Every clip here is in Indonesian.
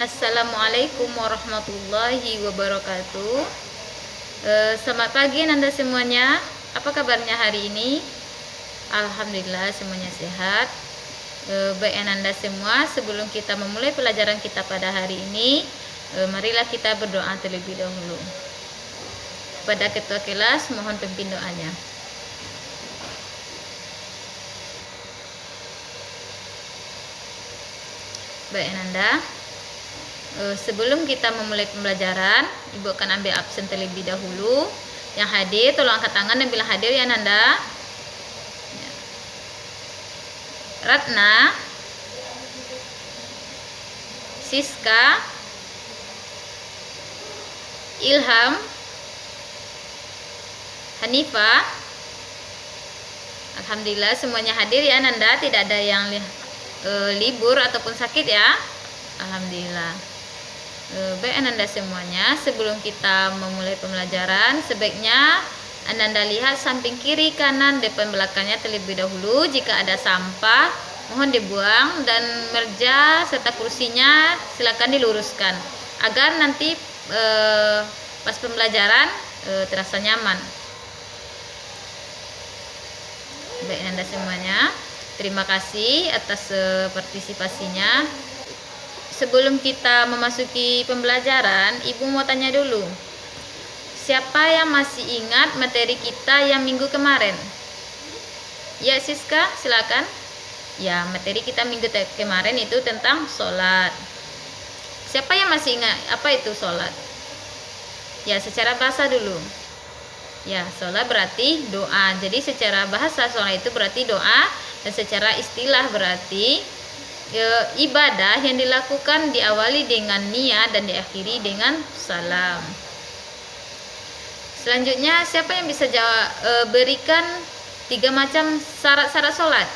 Assalamualaikum warahmatullahi wabarakatuh. Selamat pagi Anda semuanya. Apa kabarnya hari ini? Alhamdulillah semuanya sehat. Baik Anda semua, sebelum kita memulai pelajaran kita pada hari ini, marilah kita berdoa terlebih dahulu. Pada ketua kelas mohon pimpin doanya. Baik Anda, sebelum kita memulai pembelajaran, Ibu akan ambil absen terlebih dahulu. Yang hadir, tolong angkat tangan dan bilang hadir ya Nanda. Ratna, Siska, Ilham, Hanifah. Alhamdulillah semuanya hadir ya Nanda, tidak ada yang libur ataupun sakit ya. Alhamdulillah. Baik Anda semuanya, sebelum kita memulai pembelajaran, sebaiknya Anda lihat samping kiri, kanan, depan, belakangnya terlebih dahulu. Jika ada sampah, mohon dibuang, dan meja serta kursinya silakan diluruskan agar nanti pas pembelajaran terasa nyaman. Baik Anda semuanya, terima kasih atas partisipasinya. Sebelum kita memasuki pembelajaran, Ibu mau tanya dulu. Siapa yang masih ingat materi kita yang minggu kemarin? Ya Siska, silakan. Ya, materi kita minggu kemarin itu tentang sholat. Siapa yang masih ingat apa itu sholat? Ya, secara bahasa dulu. Ya, sholat berarti doa. Jadi secara bahasa sholat itu berarti doa, dan secara istilah berarti ibadah yang dilakukan diawali dengan niat dan diakhiri dengan salam. Selanjutnya, siapa yang bisa berikan 3 macam syarat-syarat sholat?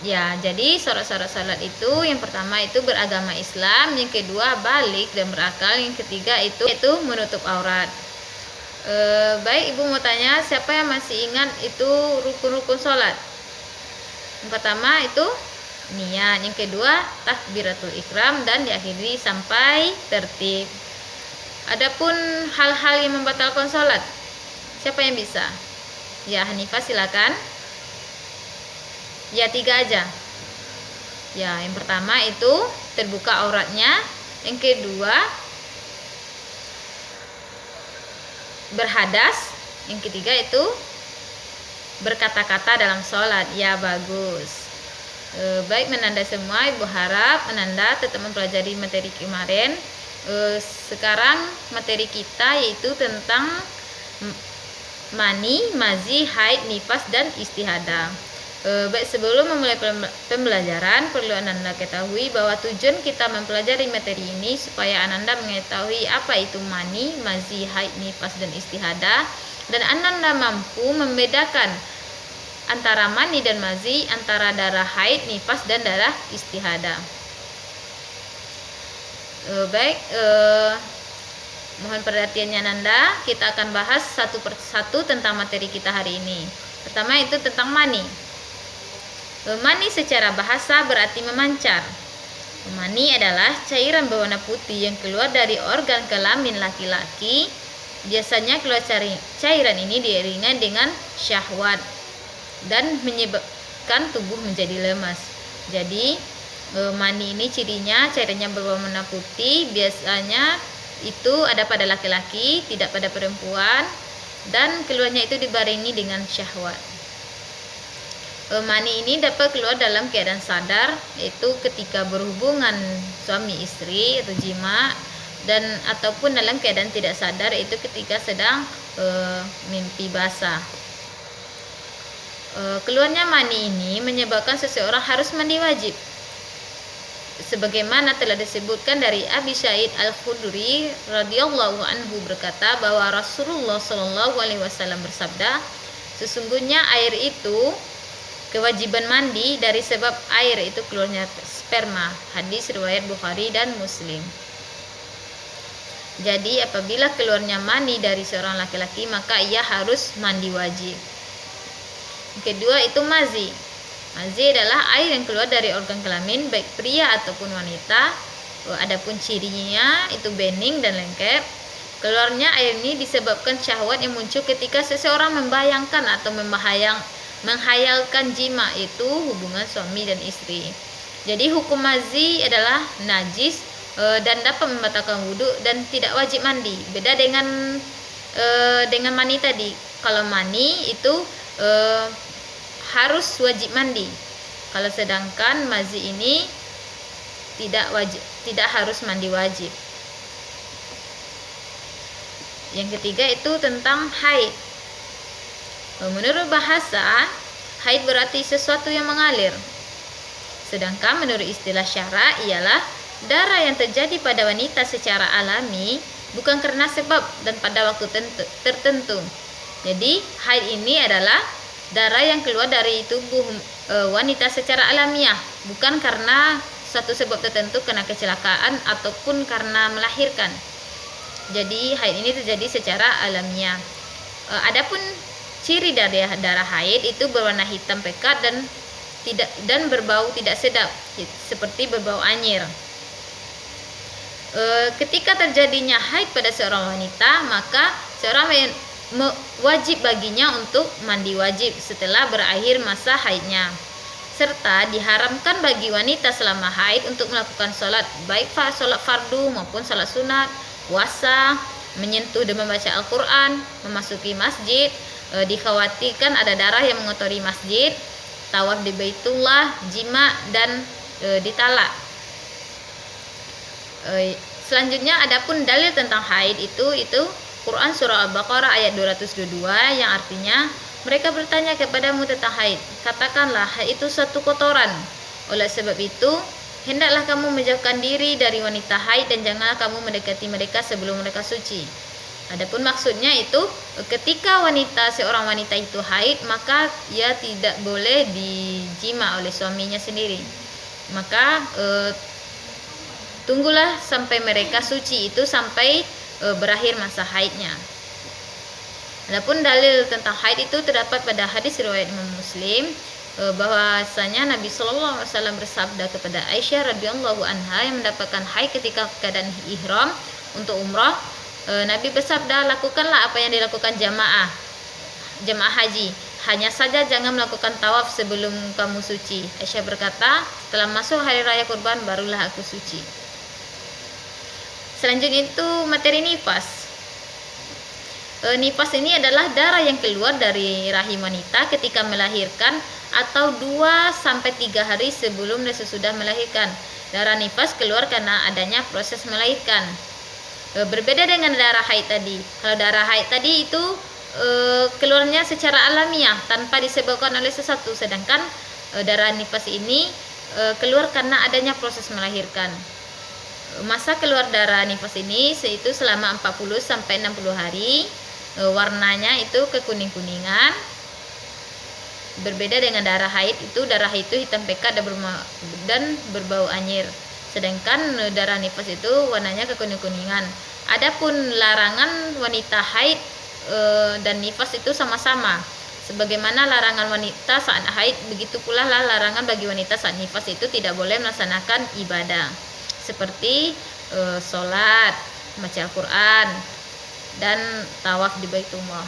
Ya, jadi syarat-syarat sholat itu yang pertama itu beragama Islam, yang kedua balik dan berakal, yang ketiga itu menutup aurat. Baik, Ibu mau tanya, siapa yang masih ingat itu rukun-rukun sholat? Yang pertama itu niat, yang kedua takbiratul ihram, dan diakhiri sampai tertib. Adapun hal-hal yang membatalkan sholat, siapa yang bisa? Ya Hanifah silakan. Ya 3 aja. Ya, yang pertama itu terbuka auratnya, yang kedua berhadas, yang ketiga itu berkata-kata dalam sholat. Ya bagus. Baik Menanda semua, Ibu harap Menanda tetap mempelajari materi kemarin. Sekarang materi kita yaitu tentang mani, mazi, haid, nifas, dan istihadah. Baik, sebelum memulai pembelajaran, perlu Ananda ketahui bahwa tujuan kita mempelajari materi ini supaya Ananda mengetahui apa itu mani, mazi, haid, nifas, dan istihadah, dan Ananda mampu membedakan antara mani dan mazi, antara darah haid, nifas, dan darah istihadah. Baik, mohon perhatiannya Nanda. Kita akan bahas satu persatu tentang materi kita hari ini. Pertama itu tentang mani. Mani secara bahasa berarti memancar. Mani adalah cairan berwarna putih yang keluar dari organ kelamin laki-laki. Biasanya keluar cairan ini diiringi dengan syahwat dan menyebabkan tubuh menjadi lemas. Jadi mani ini cirinya cairannya berwarna putih, biasanya itu ada pada laki-laki, tidak pada perempuan, dan keluarnya itu dibarengi dengan syahwat. Mani ini dapat keluar dalam keadaan sadar, yaitu ketika berhubungan suami istri atau jima, dan ataupun dalam keadaan tidak sadar, yaitu ketika sedang mimpi basah. Keluarnya mani ini menyebabkan seseorang harus mandi wajib, sebagaimana telah disebutkan dari Abi Sa'id Al-Khudri radhiyallahu anhu berkata bahwa Rasulullah Shallallahu alaihi wasallam bersabda, sesungguhnya air itu kewajiban mandi dari sebab air itu keluarnya sperma. Hadis riwayat Bukhari dan Muslim. Jadi apabila keluarnya mani dari seorang laki-laki, maka ia harus mandi wajib. Kedua itu mazi. Mazi adalah air yang keluar dari organ kelamin baik pria ataupun wanita. Adapun cirinya itu bening dan lengket. Keluarnya air ini disebabkan syahwat yang muncul ketika seseorang membayangkan atau menghayalkan jima, itu hubungan suami dan istri. Jadi hukum mazi adalah najis dan dapat membatalkan wudhu dan tidak wajib mandi. Beda dengan mani tadi. Kalau mani itu harus wajib mandi. Kalau sedangkan mazi ini tidak harus mandi wajib. Yang ketiga itu tentang haid. Menurut bahasa, haid berarti sesuatu yang mengalir. Sedangkan menurut istilah syara ialah darah yang terjadi pada wanita secara alami, bukan karena sebab dan pada waktu tertentu. Jadi haid ini adalah darah yang keluar dari tubuh wanita secara alamiah, bukan karena suatu sebab tertentu, karena kecelakaan ataupun karena melahirkan. Jadi haid ini terjadi secara alamiah. Adapun ciri dari darah haid itu berwarna hitam pekat dan berbau tidak sedap, seperti berbau anyir. Ketika terjadinya haid pada seorang wanita, maka seorang wajib baginya untuk mandi wajib setelah berakhir masa haidnya. Serta diharamkan bagi wanita selama haid untuk melakukan sholat, baik sholat fardu maupun sholat sunat, puasa, menyentuh dan membaca Al-Quran, memasuki masjid, dikhawatirkan ada darah yang mengotori masjid, tawaf di Baitullah, jima, dan ditalak. Selanjutnya adapun dalil tentang haid itu Quran surah Al-Baqarah ayat 222 yang artinya, mereka bertanya kepadamu tentang haid, katakanlah haid itu suatu kotoran. Oleh sebab itu hendaklah kamu menjauhkan diri dari wanita haid dan janganlah kamu mendekati mereka sebelum mereka suci. Adapun maksudnya itu ketika seorang wanita itu haid, maka ia tidak boleh dijima oleh suaminya sendiri. Maka tunggulah sampai mereka suci, itu sampai berakhir masa haidnya. Adapun dalil tentang haid itu terdapat pada hadis riwayat Imam Muslim, bahwasanya Nabi Shallallahu Alaihi Wasallam bersabda kepada Aisyah radhiyallahu anha yang mendapatkan haid ketika keadaan ihram untuk umrah. Nabi bersabda, lakukanlah apa yang dilakukan jamaah haji, hanya saja jangan melakukan tawaf sebelum kamu suci. Aisyah berkata, setelah masuk hari raya kurban barulah aku suci. Selanjutnya itu materi nifas. Nifas ini adalah darah yang keluar dari rahim wanita ketika melahirkan atau 2-3 hari sebelum dan sesudah melahirkan. Darah nifas keluar karena adanya proses melahirkan. Berbeda dengan darah haid tadi. Kalau darah haid tadi itu keluarnya secara alamiah tanpa disebabkan oleh sesuatu, sedangkan darah nifas ini keluar karena adanya proses melahirkan. Masa keluar darah nifas ini itu selama 40-60 hari. Warnanya itu kekuning-kuningan. Berbeda dengan darah haid itu hitam pekat dan berbau anyir. Sedangkan darah nifas itu warnanya kekuning-kuningan. Adapun larangan wanita haid dan nifas itu sama-sama. Sebagaimana larangan wanita saat haid, begitu pula larangan bagi wanita saat nifas itu tidak boleh melaksanakan ibadah. Seperti sholat, baca Al-Quran, dan tawaf di Baitullah.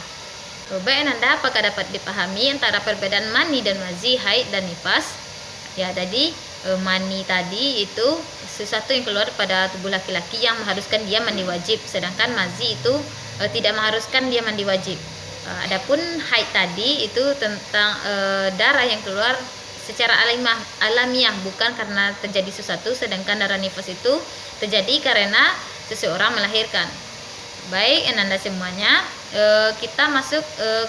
Baik Anda, apakah dapat dipahami antara perbedaan mani dan mazi, haid dan nifas? Ya, tadi mani tadi itu sesuatu yang keluar pada tubuh laki-laki yang mengharuskan dia mandi wajib, sedangkan mazi itu tidak mengharuskan dia mandi wajib. Adapun haid tadi itu tentang darah yang keluar secara alamiah, bukan karena terjadi sesuatu, sedangkan darah nifas itu terjadi karena seseorang melahirkan. Baik Anda semuanya, kita masuk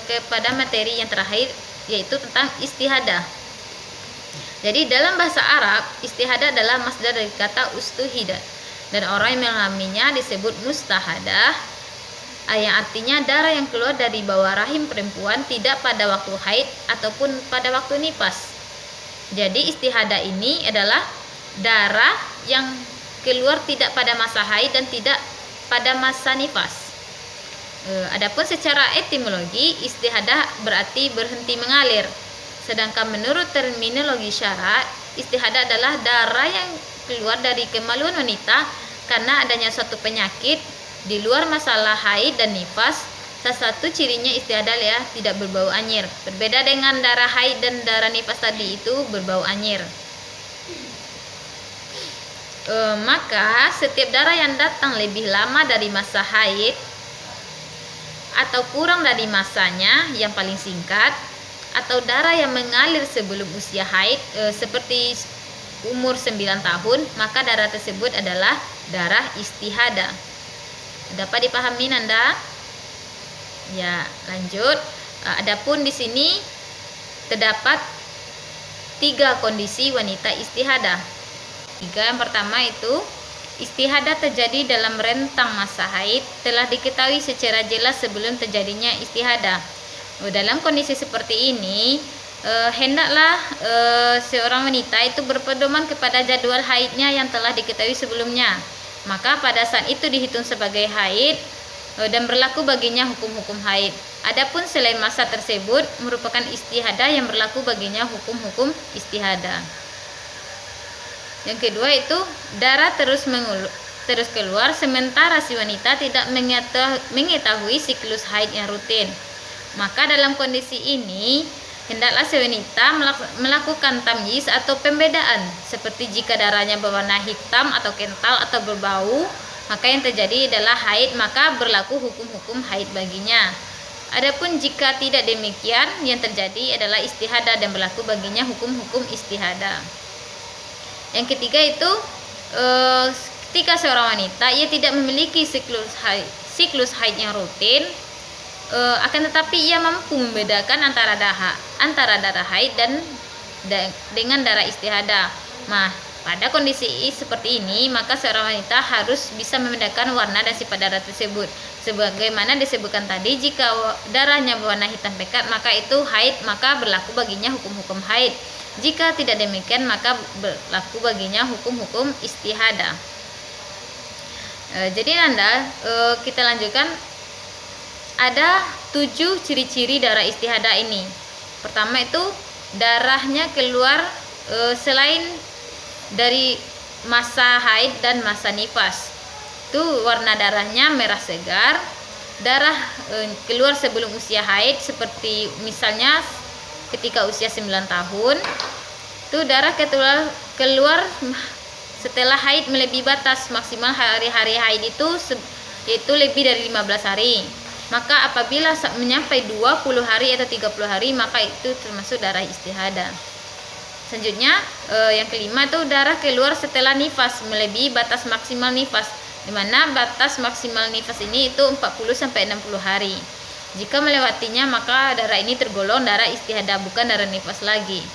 kepada materi yang terakhir, yaitu tentang istihadah. Jadi dalam bahasa Arab, istihadah adalah masdar dari kata ustuhida, dan orang yang mengalaminya disebut mustahadah, yang artinya darah yang keluar dari bawah rahim perempuan tidak pada waktu haid ataupun pada waktu nifas. Jadi istihadah ini adalah darah yang keluar tidak pada masa haid dan tidak pada masa nifas. Adapun secara etimologi, istihadah berarti berhenti mengalir. Sedangkan menurut terminologi syara, istihadah adalah darah yang keluar dari kemaluan wanita karena adanya suatu penyakit di luar masalah haid dan nifas. Salah satu cirinya istihadah ya, tidak berbau anyir. Berbeda dengan darah haid dan darah nifas tadi, itu berbau anyir. Maka setiap darah yang datang lebih lama dari masa haid atau kurang dari masanya yang paling singkat, atau darah yang mengalir sebelum usia haid seperti umur 9 tahun, maka darah tersebut adalah darah istihadah. Dapat dipahami Nanda? Ya, lanjut. Adapun di sini terdapat 3 kondisi wanita istihadah. 3, yang pertama itu istihadah terjadi dalam rentang masa haid, telah diketahui secara jelas sebelum terjadinya istihadah. Dalam kondisi seperti ini, hendaklah seorang wanita itu berpedoman kepada jadwal haidnya yang telah diketahui sebelumnya. Maka pada saat itu dihitung sebagai haid dan berlaku baginya hukum-hukum haid. Adapun selain masa tersebut merupakan istihadah yang berlaku baginya hukum-hukum istihadah. Yang kedua itu darah terus keluar sementara si wanita tidak mengetahui siklus haid yang rutin. Maka dalam kondisi ini hendaklah si wanita melakukan tamyiz atau pembedaan, seperti jika darahnya berwarna hitam atau kental atau berbau, maka yang terjadi adalah haid, maka berlaku hukum-hukum haid baginya. Adapun jika tidak demikian, yang terjadi adalah istihadah dan berlaku baginya hukum-hukum istihadah. Yang ketiga itu ketika seorang wanita ia tidak memiliki siklus haid yang rutin, akan tetapi ia mampu membedakan antara darah haid dan dengan darah istihadah. Nah, pada kondisi seperti ini maka seorang wanita harus bisa membedakan warna dan sifat darah tersebut. Sebagaimana disebutkan tadi, jika darahnya berwarna hitam pekat maka itu haid, maka berlaku baginya hukum-hukum haid. Jika tidak demikian maka berlaku baginya hukum-hukum istihadah. Jadi Nanda, kita lanjutkan. Ada 7 ciri-ciri darah istihadah ini. Pertama itu darahnya keluar selain dari masa haid dan masa nifas. Itu warna darahnya merah segar. Darah keluar sebelum usia haid, seperti misalnya ketika usia 9 tahun. Itu darah keluar setelah haid melebihi batas maksimal hari-hari haid itu lebih dari 15 hari. Maka apabila menyampai 20 hari atau 30 hari maka itu termasuk darah istihadah. Selanjutnya yang kelima itu darah keluar setelah nifas melebihi batas maksimal nifas, di mana batas maksimal nifas ini itu 40 sampai 60 hari. Jika melewatinya maka darah ini tergolong darah istihadah, bukan darah nifas lagi.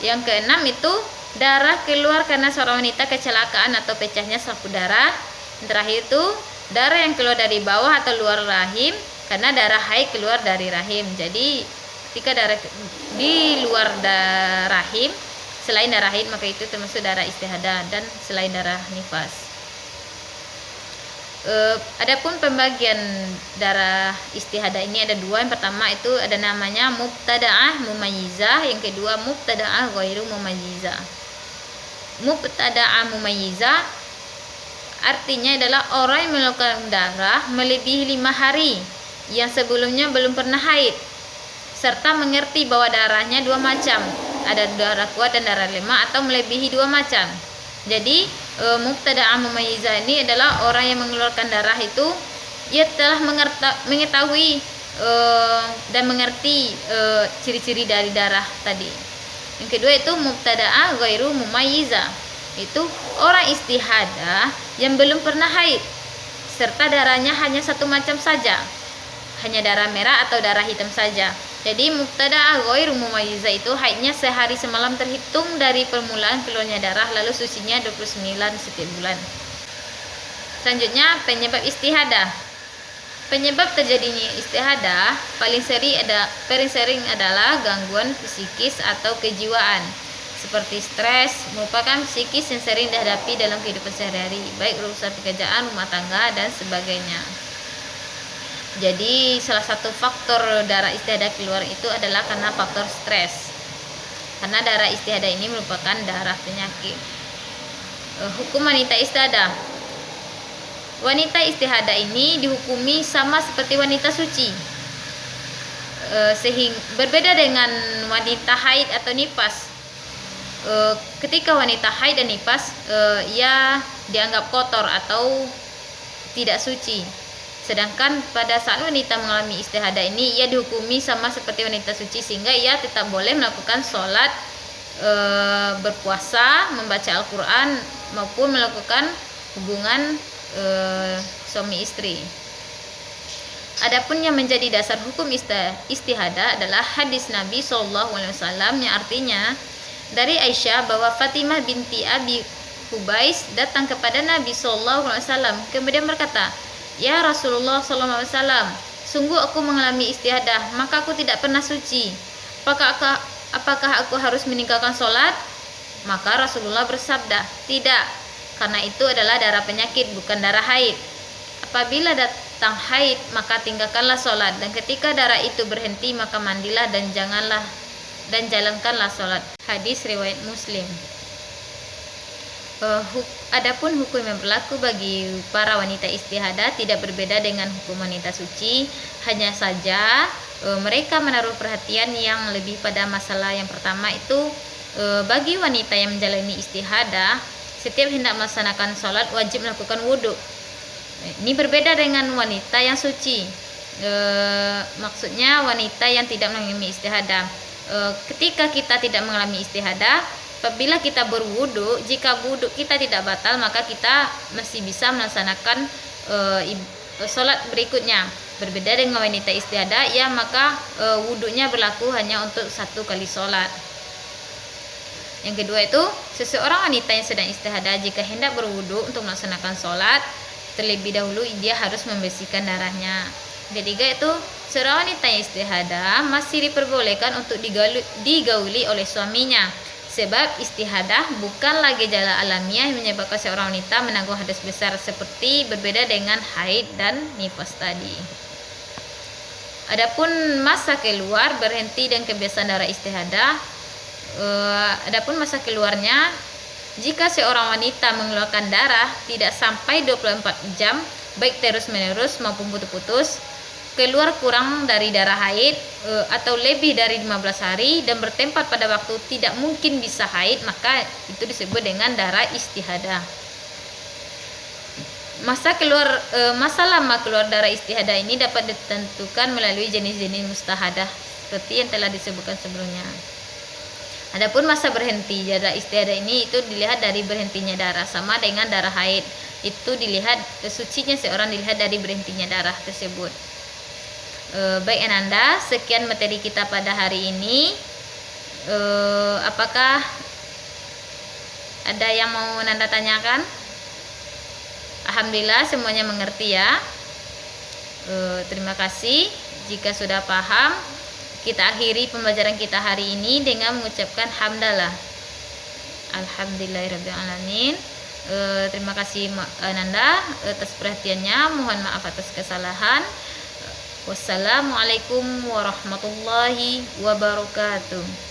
Yang keenam itu darah keluar karena seorang wanita kecelakaan atau pecahnya sapu darah. Yang terakhir itu darah yang keluar dari bawah atau luar rahim karena darah haid keluar dari rahim. Jadi ketika darah di luar rahim selain darah haid maka itu termasuk darah istihadah dan selain darah nifas. Adapun pembagian darah istihadah ini ada 2. Yang pertama itu ada namanya mubtada'ah mumayyizah, yang kedua mubtada'ah ghairu mumayyizah. Mubtada'ah mumayyizah artinya adalah orang yang mengeluarkan darah melebihi 5 hari yang sebelumnya belum pernah haid, serta mengerti bahwa darahnya 2 macam, ada darah kuat dan darah lemah, atau melebihi 2 macam. Jadi mubtada'ah mumayyizah ini adalah orang yang mengeluarkan darah itu ia telah mengetahui dan mengerti ciri-ciri dari darah tadi. Yang kedua itu mubtada'ah ghairu mumayyizah, itu orang istihadah yang belum pernah haid serta darahnya hanya 1 macam saja, hanya darah merah atau darah hitam saja. Jadi mubtada'ah ghairu mumayyizah itu haidnya sehari semalam terhitung dari permulaan keluarnya darah, lalu sucinya 29 setiap bulan. Selanjutnya penyebab istihadah. Penyebab terjadinya istihadah paling sering adalah gangguan psikis atau kejiwaan seperti stres, merupakan psikis yang sering dihadapi dalam kehidupan sehari-hari, baik urusan pekerjaan, rumah tangga dan sebagainya. Jadi salah satu faktor darah istihadah keluar itu adalah karena faktor stres. Karena darah istihadah ini merupakan darah penyakit. Hukum wanita istihadah. Wanita istihadah ini dihukumi sama seperti wanita suci, sehingga berbeda dengan wanita haid atau nifas. Ketika wanita haid dan nifas, ia dianggap kotor atau tidak suci. Sedangkan pada saat wanita mengalami istihadah ini, ia dihukumi sama seperti wanita suci, sehingga ia tetap boleh melakukan sholat, berpuasa, membaca Al-Quran, maupun melakukan hubungan suami istri. Adapun yang menjadi dasar hukum istihadah adalah hadis Nabi SAW yang artinya dari Aisyah bahwa Fatimah binti Abi Hubais datang kepada Nabi SAW kemudian berkata, "Ya Rasulullah SAW, sungguh aku mengalami istihadah, maka aku tidak pernah suci. Apakah aku harus meninggalkan sholat?" Maka Rasulullah bersabda, "Tidak, karena itu adalah darah penyakit, bukan darah haid. Apabila datang haid, maka tinggalkanlah sholat, dan ketika darah itu berhenti, maka mandilah dan jalankanlah sholat." Hadis riwayat Muslim. Adapun hukum yang berlaku bagi para wanita istihadah tidak berbeda dengan hukum wanita suci, hanya saja mereka menaruh perhatian yang lebih pada masalah yang pertama, itu bagi wanita yang menjalani istihadah, setiap hendak melaksanakan sholat wajib melakukan wudhu. Ini berbeda dengan wanita yang suci, maksudnya wanita yang tidak mengalami istihadah. Ketika kita tidak mengalami istihadah, apabila kita berwudhu, jika wudhu kita tidak batal, maka kita masih bisa melaksanakan sholat berikutnya. Berbeda dengan wanita istihadah, ya maka wudhunya berlaku hanya untuk satu kali sholat. Yang kedua itu, seseorang wanita yang sedang istihadah jika hendak berwudhu untuk melaksanakan sholat, terlebih dahulu dia harus membersihkan darahnya. Ketiga itu, seorang wanita yang istihadah masih diperbolehkan untuk digauli oleh suaminya, sebab istihadah bukanlah gejala alamiah yang menyebabkan seorang wanita menanggung hadas besar, seperti berbeda dengan haid dan nifas tadi. Adapun masa keluar, berhenti dan kebiasaan darah istihadah. Adapun masa keluarnya, jika seorang wanita mengeluarkan darah tidak sampai 24 jam, baik terus menerus maupun putus-putus, keluar kurang dari darah haid atau lebih dari 15 hari dan bertempat pada waktu tidak mungkin bisa haid, maka itu disebut dengan darah istihadah. Masa lama keluar darah istihadah ini dapat ditentukan melalui jenis-jenis mustahadah seperti yang telah disebutkan sebelumnya. Adapun masa berhenti darah istihadah ini itu dilihat dari berhentinya darah, sama dengan darah haid. Itu dilihat sucinya seorang dilihat dari berhentinya darah tersebut. Baik Ananda, sekian materi kita pada hari ini. Apakah ada yang mau Nanda tanyakan? Alhamdulillah semuanya mengerti ya. Terima kasih. Jika sudah paham, kita akhiri pembelajaran kita hari ini dengan mengucapkan hamdalah. Alhamdulillahirrabbilalamin. Terima kasih Nanda atas perhatiannya. Mohon maaf atas kesalahan. Wassalamualaikum warahmatullahi wabarakatuh.